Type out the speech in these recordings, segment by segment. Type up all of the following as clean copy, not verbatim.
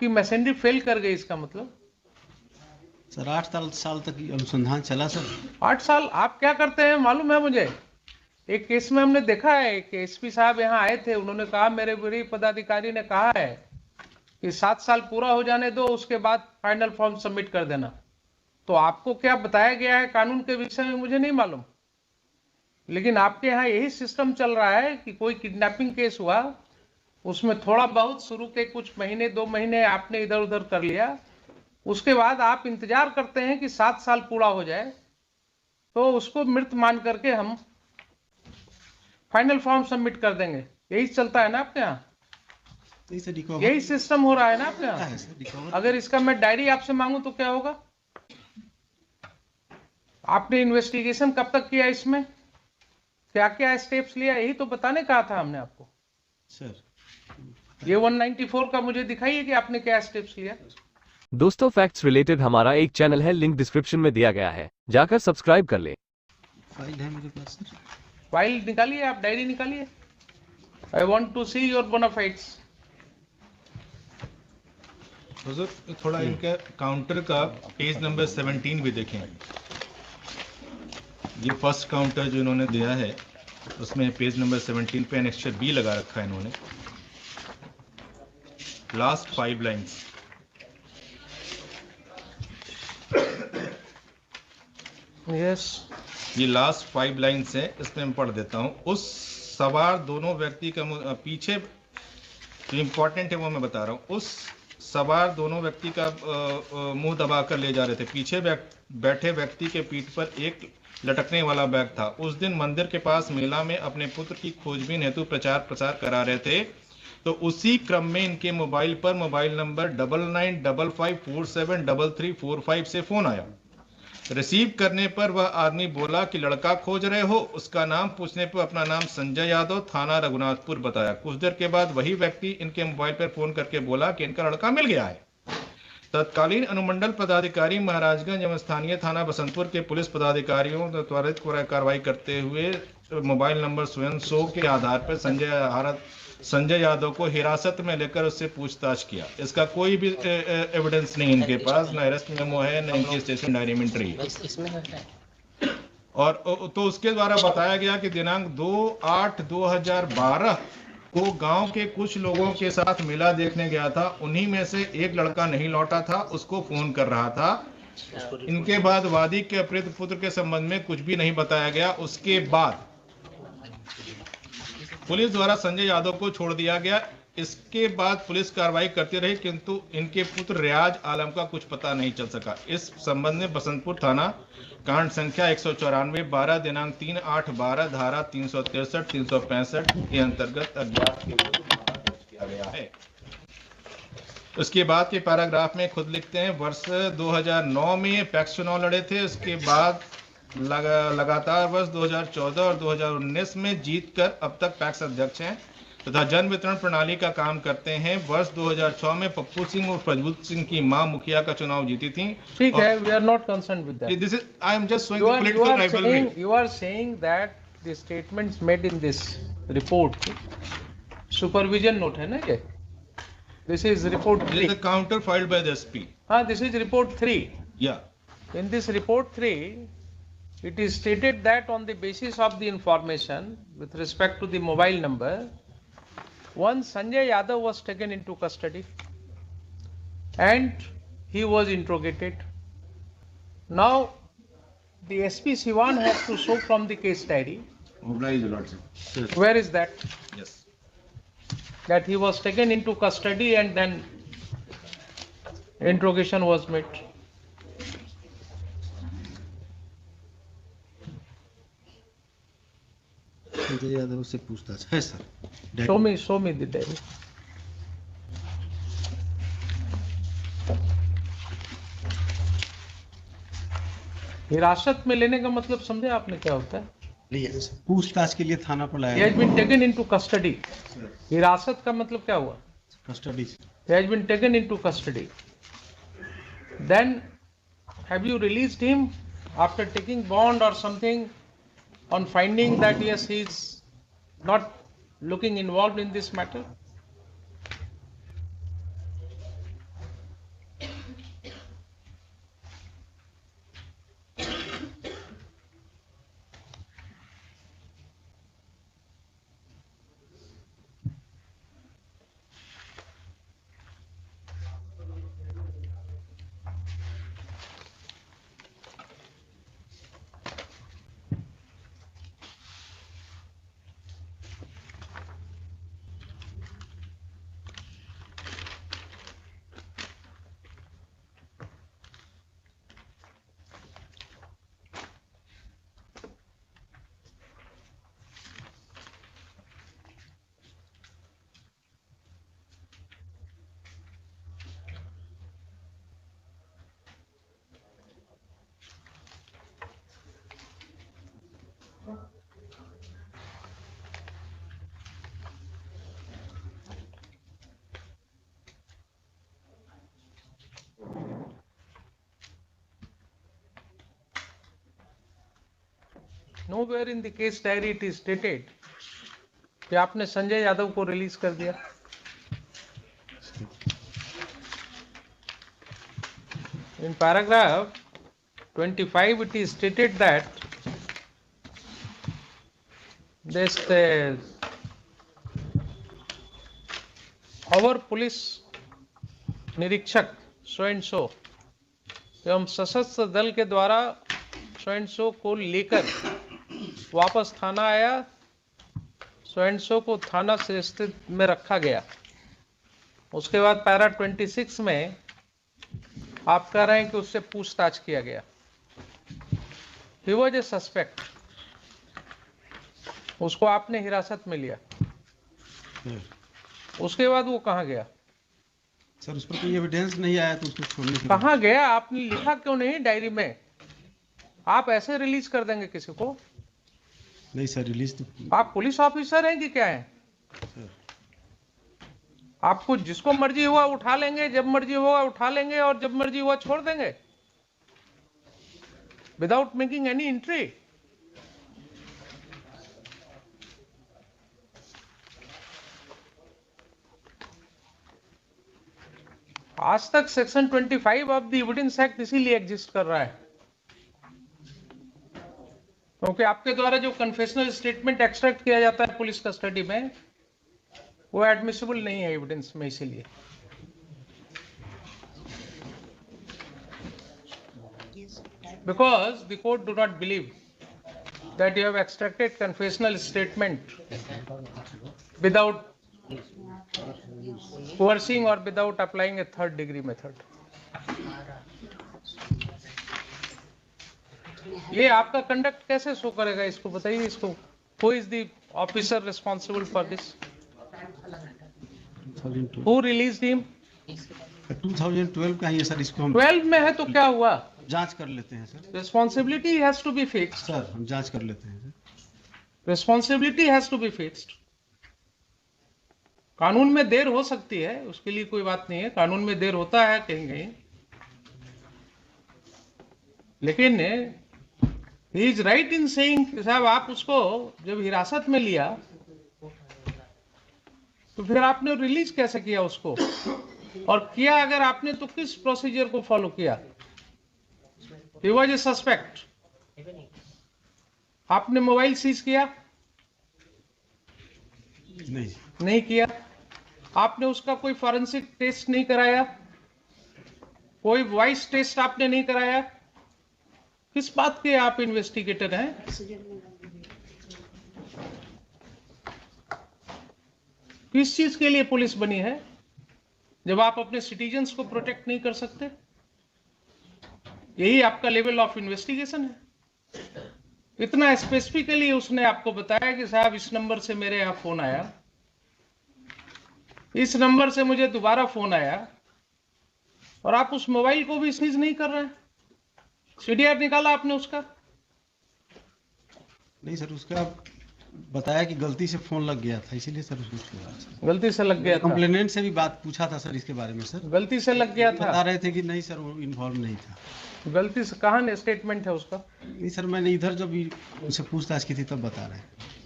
आपकी machinery fail कर गई इसका मतलब? सर 8 साल तक ये अनुसंधान चला सर। 8 साल? आप क्या करते हैं मालूम है मुझे? एक केस में हमने देखा है कि एसपी साहब यहाँ आए थे, उन्होंने कहा मेरे वरीय पदाधिकारी ने कहा है कि 7 साल पूरा हो जाने दो, उसके बाद फाइनल फॉर्म सबमिट कर देना। तो आपको क्या बताया गया है कानून के विषय में मुझे नहीं मालूम, लेकिन आपके यहाँ यही सिस्टम चल रहा है कि कोई किडनैपिंग केस हुआ, उसमें थोड़ा बहुत शुरू के कुछ महीने 2 महीने आपने इधर उधर कर लिया, उसके बाद आप इंतजार करते हैं कि 7 साल पूरा हो जाए तो उसको मृत मान करके हम फाइनल फॉर्म सबमिट कर देंगे। यही चलता है ना आपके यहाँ? यही सिस्टम हो रहा है ना आपके यहाँ? अगर इसका मैं डायरी आपसे मांगू तो क्या होगा? आपने इन्वेस्टिगेशन कब तक किया, इसमें क्या क्या स्टेप्स लिया, यही तो बताने कहा था हमने आपको सर। ये 194 का मुझे दिखाइए कि आपने क्या स्टेप्स लिया। दोस्तों फैक्ट्स रिलेटेड हमारा एक चैनल है, लिंक डिस्क्रिप्शन में दिया गया है, जाकर सब्सक्राइब कर ले। फाइल है मेरे पास सर। फाइल निकालिए, आप डायरी निकालिए। I want to see your bonafides. तो सर थोड़ा इनका काउंटर का पेज नंबर 17 भी देखें। ये फर्स्ट काउंटर जो इन्होंने दिया है उसमें पेज नंबर 17 पे एनेक्चर बी लगा रखा है इन्होंने। Last 5 lines. यस, ये लास्ट 5 लाइन्स है, इसमें मैं पढ़ देता हूँ। उस सवार दोनों व्यक्ति का पीछे जो इम्पोर्टेंट है वो मैं बता रहा हूँ। उस सवार दोनों व्यक्ति का मुंह दबाकर ले जा रहे थे। पीछे बैठे व्यक्ति के पीठ पर एक लटकने वाला बैग था। उस दिन मंदिर के पास मेला में अपने पुत्र की खोजबीन हेतु प्रचार प्रसार करा रहे थे, तो उसी क्रम में इनके मोबाइल पर मोबाइल नंबर 9955473345 से फोन आया। रिसीव करने पर वह आदमी बोला कि लड़का खोज रहे हो। उसका नाम पूछने पर अपना नाम संजय यादव, थाना रघुनाथपुर बताया। कुछ देर के बाद वही व्यक्ति इनके मोबाइल पर फोन करके बोला कि इनका लड़का मिल गया है। तत्कालीन अनुमंडल पदाधिकारी महाराजगंज एवं स्थानीय थाना बसंतपुर के पुलिस पदाधिकारियों ने त्वरित कार्रवाई करते हुए मोबाइल नंबर स्वयं शो के आधार पर संजय यादव को हिरासत में लेकर उससे पूछताछ किया। इसका कोई भी एविडेंस नहीं इनके पास, न अरेस्ट मेमो है, न इनकी स्टेशन डायरी में एंट्री है। और तो उसके द्वारा बताया गया कि दिनांक 2/8/2012 को गांव के कुछ लोगों के साथ मेला देखने गया था। उन्हीं में से एक लड़का नहीं लौटा था, उसको फोन कर रहा था। इनके बाद वादी के अपहृत पुत्र के संबंध में कुछ भी नहीं बताया गया। उसके बाद पुलिस द्वारा संजय यादव को छोड़ दिया गया। इसके बाद पुलिस कार्रवाई करती रही, किंतु इनके पुत्र रियाज आलम का कुछ पता नहीं चल सका। इस संबंध में बसंतपुर थाना कांड संख्या 194/12 दिनांक 3/8/12 धारा 363 365 के अंतर्गत अज्ञात के विरुद्ध मामला दर्ज किया गया है। उसके बाद के पैराग्राफ में खुद लिखते हैं, वर्ष 2009 में पैक्स चुनाव लड़े थे। उसके बाद लगातार वर्ष 2014 और 2019 में जीतकर अब तक पैक्स अध्यक्ष हैं तथा जन वितरण प्रणाली का काम करते हैं। वर्ष 2006 में पप्पू सिंह और प्रज्वल सिंह की मां मुखिया का चुनाव जीती थी। ठीक है, we are not concerned with that. This is I am just showing the political rivalry. You are saying that the statements made in this report supervision note है ना ये? This is report 3. This is the counter filed by the SP. हाँ, this is report 3. Yeah. In this report 3, it is stated that on the basis of the information with respect to the mobile number, one Sanjay Yadav was taken into custody and he was interrogated. Now the SP Siwan has to show from the case diary. Oblige, Lordship. Where is that? Yes. That he was taken into custody and then interrogation was made. Sanjay Yadav से पूछताछ है sir. Show me the diary. हिरासत में लेने का मतलब समझे आपने क्या होता है? पूछताछ के लिए थाना पर लाया। He has been taken into custody. हिरासत का मतलब क्या हुआ? Custody. He has been taken into custody. Then have you released him after taking bond or something on finding that yes, he is not looking involved in this matter? Nowhere in the case diary it is stated कि आपने संजय यादव को release कर दिया. In paragraph 25 it is stated that this our police निरीक्षक so and so एवं सशस्त्र दल के द्वारा सो एंड सो को लेकर वापस थाना आया. सो एंड सो को थाना से स्थित में रखा गया. उसके बाद पैरा 26 में आप कह रहे हैं कि उससे पूछताछ किया गया. He was a suspect. उसको आपने हिरासत में लिया. उसके बाद वो कहाँ गया? सर उस पर कोई एविडेंस नहीं आया तो उसको छोड़ने के कहाँ गया? आपने लिखा क्यों नहीं डायरी में? आप ऐसे रिलीज कर देंगे किसी को? नहीं सर, रिलीज तो आप पुलिस ऑफिसर हैं कि क्या हैं? आपको जिसको मर्जी हुआ उठा लेंगे, जब मर्जी होगा उठा लेंगे और जब मर्जी हुआ छोड़ देंगे विदाउट मेकिंग एनी एंट्री. आज तक section 25 of the evidence act इसीलिए एग्जिस्ट कर रहा है क्योंकि आपके द्वारा जो कन्फेशनल स्टेटमेंट एक्सट्रैक्ट किया जाता है पुलिस कस्टडी में वो एडमिसिबल नहीं है एविडेंस में. इसीलिए because the court do not believe that you have extracted confessional statement without coercing or without applying a third degree method. ये आपका कंडक्ट कैसे शो करेगा? इसको बताइए. इसको who is the officer responsible for this? 2012 Who released him? 2012 का ही है sir. इसको हम 12 में है तो क्या हुआ? जांच कर लेते हैं sir. Responsibility has to be fixed. Sir हम जांच कर लेते हैं sir. Responsibility has to be fixed. कानून में देर हो सकती है, उसके लिए कोई बात नहीं है. कानून में देर होता है कहीं कहीं, लेकिन he is right in saying साहब आप उसको जब हिरासत में लिया तो फिर आपने रिलीज कैसे किया उसको? और किया अगर आपने तो किस प्रोसीजर को फॉलो किया? He was a suspect. आपने मोबाइल सीज किया? नहीं किया. आपने उसका कोई फॉरेंसिक टेस्ट नहीं कराया? कोई वॉइस टेस्ट आपने नहीं कराया? किस बात के आप इन्वेस्टिगेटर हैं? किस चीज के लिए पुलिस बनी है जब आप अपने सिटीजन्स को प्रोटेक्ट नहीं कर सकते? यही आपका लेवल ऑफ इन्वेस्टिगेशन है. इतना स्पेसिफिकली उसने आपको बताया कि साहब इस नंबर से मेरे यहाँ फोन आया, इस नंबर से मुझे दोबारा फोन आया, और आप उस मोबाइल को भी सीज नहीं कर रहे हैं. सीडीआर निकाला आपने उसका? नहीं सर, उसका बताया कि गलती से फोन लग गया था, इसीलिए सर उसको छोड़ा. गलती से लग गया था? कंप्लेनेंट से भी बात पूछा था सर इसके बारे में. सर गलती से लग गया था? बता रहे थे कि नहीं सर वो इन्वॉल्व नहीं था. गलती से कहाँ स्टेटमेंट है उसका? नहीं सर, मैंने इधर जब उनसे पूछताछ की थी तब बता रहे हैं.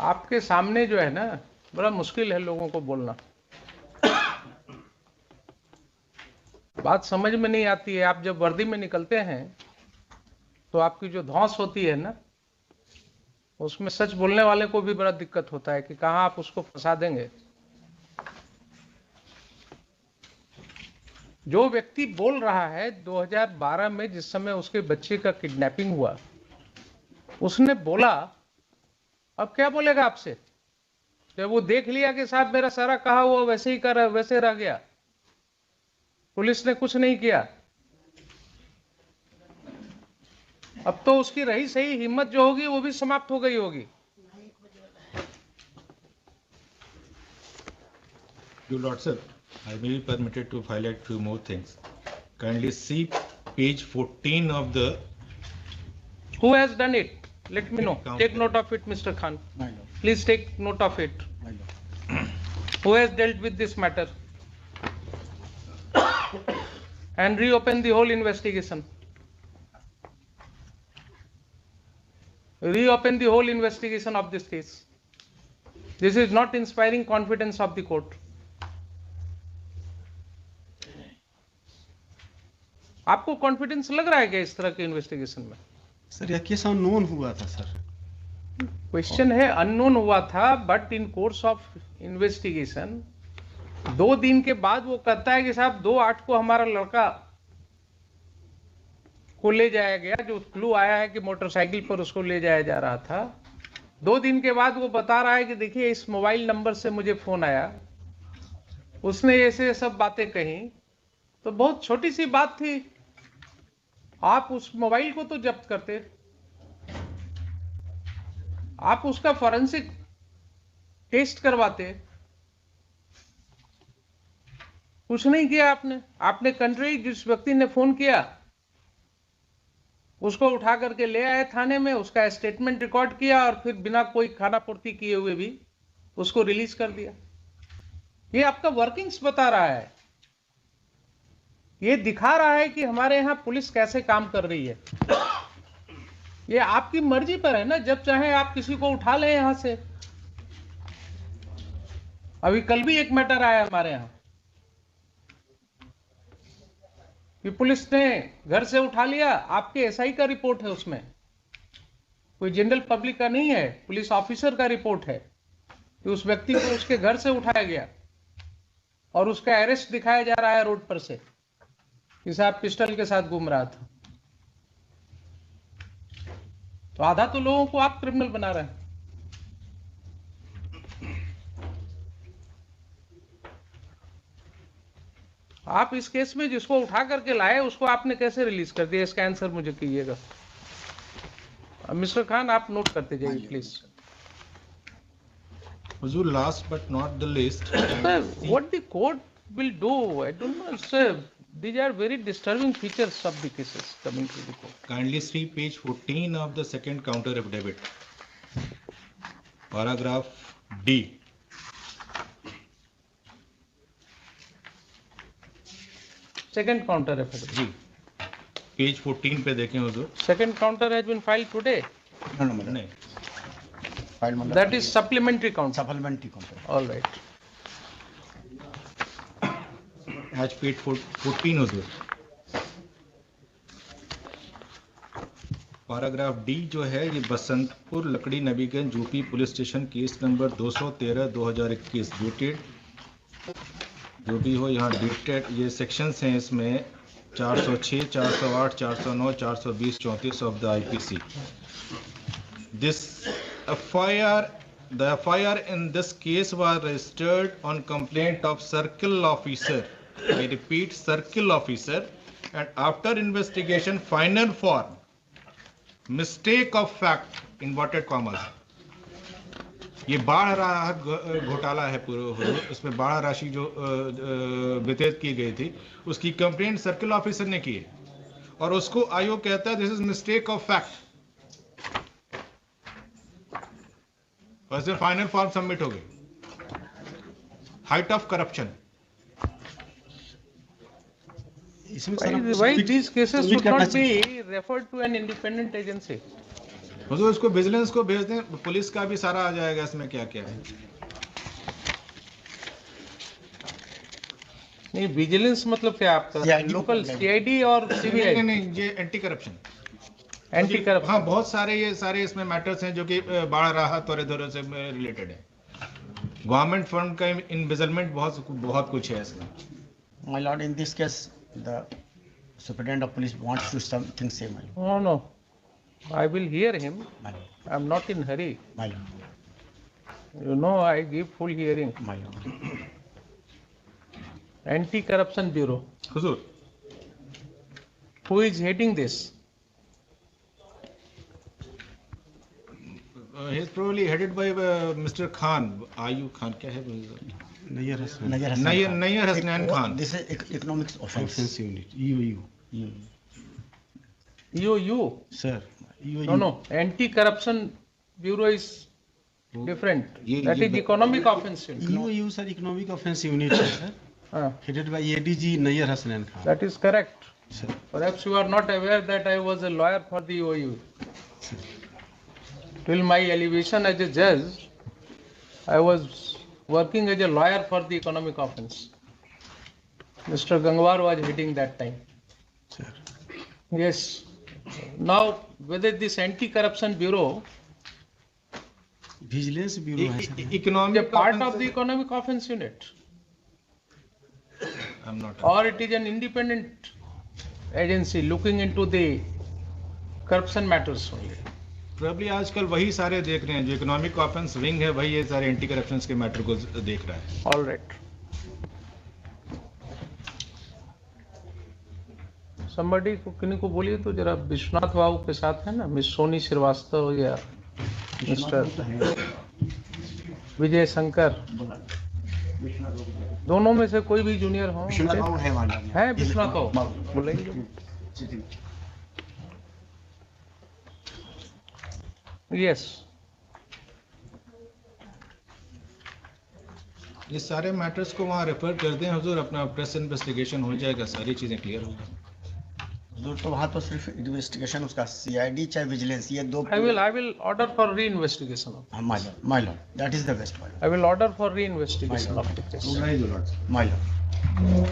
आपके सामने जो है ना, बड़ा मुश्किल है लोगों को बोलना. बात समझ में नहीं आती है. आप जब वर्दी में निकलते हैं तो आपकी जो धौंस होती है ना, उसमें सच बोलने वाले को भी बड़ा दिक्कत होता है कि कहाँ आप उसको फंसा देंगे. जो व्यक्ति बोल रहा है 2012 में जिस समय उसके बच्चे का किडनैपिंग हुआ, उसने बोला, अब क्या बोलेगा आपसे? जब वो देख लिया कि साहब मेरा सारा कहा हुआ वैसे ही कर वैसे रह गया, पुलिस ने कुछ नहीं किया, अब तो उसकी रही सही हिम्मत जो होगी वो भी समाप्त हो गई होगी. Your Lordship, I may be permitted to highlight few more things. Kindly see page 14 of the. Who has done it? Let me know. Count. Take note of it, Mr. Khan. Please take note of it. Who has dealt with this matter? And reopen the whole investigation. reopen the whole investigation of this case. This is not inspiring confidence of the court. आपको confidence लग रहा है क्या इस तरह के investigation में? Sir यह केस अननोन हुआ था सर। क्वेश्चन है अननोन हुआ था, but in course of investigation 2 दिन के बाद वो कहता है कि साहब 2/8 को हमारा लड़का को ले जाया गया, जो क्लू आया है कि मोटरसाइकिल पर उसको ले जाया जा रहा था। 2 दिन के बाद वो बता रहा है कि देखिए इस मोबाइल नंबर से मुझे फोन आया, उसने ऐसे सब बातें कही। तो बहुत छोटी सी बात थी, आप उस मोबाइल को तो जब्त करते, आप उसका फॉरेंसिक टेस्ट करवाते, कुछ नहीं किया आपने। आपने कंट्री जिस व्यक्ति ने फोन किया उसको उठा करके ले आए थाने में, उसका स्टेटमेंट रिकॉर्ड किया और फिर बिना कोई खाना पूर्ति किए हुए भी उसको रिलीज कर दिया। ये आपका वर्किंग्स बता रहा है, ये दिखा रहा है कि हमारे यहाँ पुलिस कैसे काम कर रही है। ये आपकी मर्जी पर है ना, जब चाहे आप किसी को उठा लें यहां से। अभी कल भी एक मैटर आया हमारे यहाँ कि पुलिस ने घर से उठा लिया, आपके एसआई का रिपोर्ट है उसमें, कोई जनरल पब्लिक का नहीं है, पुलिस ऑफिसर का रिपोर्ट है कि उस व्यक्ति को उसके घर से उठाया गया और उसका अरेस्ट दिखाया जा रहा है रोड पर से कि साहब पिस्टल के साथ घूम रहा था। तो आधा तो लोगों को आप क्रिमिनल बना रहे हैं। आप इस केस में जिसको उठा करके लाए उसको आपने कैसे रिलीज कर दिया, इसका आंसर मुझे कीजिएगा। मिस्टर खान आप नोट करते जाइए please. Hazur, last but not the list, What the court will do, I don't know, sir. These are very disturbing features of the cases coming to the court. kindly see page 14 of the second counter affidavit, paragraph D. Second counter affidavit. Ji, page 14 पे देखें हुजूर। Second counter has been filed today. नहीं, file मतलब That is supplementary counter. Supplementary counter. All right. आज page 14 हुजूर, paragraph D जो है ये बसंतपुर लकड़ी Nabiganj UP police station case number 213/2021 dated, जो भी हो यहाँ डेटेड, ये सेक्शंस हैं इसमें 406, 408, 409, 420, 34 of the IPC. This the FIR in this case was registered on complaint of circle officer, I repeat circle officer, and after investigation final form mistake of fact inverted commas, ये बाढ़ राहत घोटाला है पूरा, उसमें बाढ़ राशि जो वितरित की गई थी उसकी कंप्लेंट सर्किल ऑफिसर ने की है और उसको आयोग कहता है this is mistake of fact, वैसे फाइनल फॉर्म सबमिट हो गई। हाइट ऑफ करप्शन, इसमें Why these cases should not be referred to an independent agency? हुजूर इसको विजिलेंस को भेज दें, पुलिस का भी सारा आ जाएगा इसमें क्या क्या है। नहीं, विजिलेंस मतलब क्या आपका? लोकल सीआईडी और सीबीआई? नहीं, ये एंटी करप्शन, एंटी करप्शन। हाँ, बहुत सारे ये सारे इसमें मैटर्स हैं जो कि बाढ़ राहत और इधर से रिलेटेड है। गवर्नमेंट फंड का इन्वेस्टमेंट बहुत कुछ है इसमें। My lord, in this case, the superintendent of police wants to something say, my lord. Oh no, I will hear him. My lord, I am not in hurry. my lord, You know, I give full hearing. my lord. Anti-corruption bureau. Hazur, Who is heading this? he is probably headed by Mr. Khan, Ayub Khan, क्या है Nayyar Hasan Najar Hassan Nayyar Khan. Nayyar Hasnain Khan. This is economics offense. Offence unit EOU EOU? Sir EOU No, no. Anti-corruption bureau is different. That is economic offense. EOU sir economic offence unit है sir, हेडेड बाय ADG Nayyar Hasnain Khan. That is correct. Sir Perhaps you are not aware that I was a lawyer for the EOU. Till my elevation as a judge, I was working as a lawyer for the economic offense. Mr. Gangwar was heading that time. Sir. Yes. Now, whether this anti-corruption bureau vigilance bureau है sir is a economic part of the economic offense unit, I'm not. or it is an independent agency looking into the corruption matters only. Probably आजकल वही सारे देख रहे हैं, जो economic offence wing है वही ये सारे एंटी करप्शन के मैटर को देख रहा है. All right. Somebody को किन्हीं को बोलिए तो जरा विश्वनाथ बाबू के साथ है ना, मिस सोनी श्रीवास्तव या मिस्टर विजय शंकर, दोनों में से कोई भी जूनियर हो है विश्वनाथ बाबू बोलेंगे. यस, ये सारे मैटर्स को वहाँ रेफर कर दें हुजूर, अपना प्रेस इन्वेस्टिगेशन हो जाएगा, सारी चीजें क्लियर होगी. हुजूर तो वहाँ तो सिर्फ इन्वेस्टिगेशन उसका सीआईडी चाहे विजिलेंस ये दो. I will order for reinvestigation. My lord, that is the best one. I will order for reinvestigation of the case. My lord.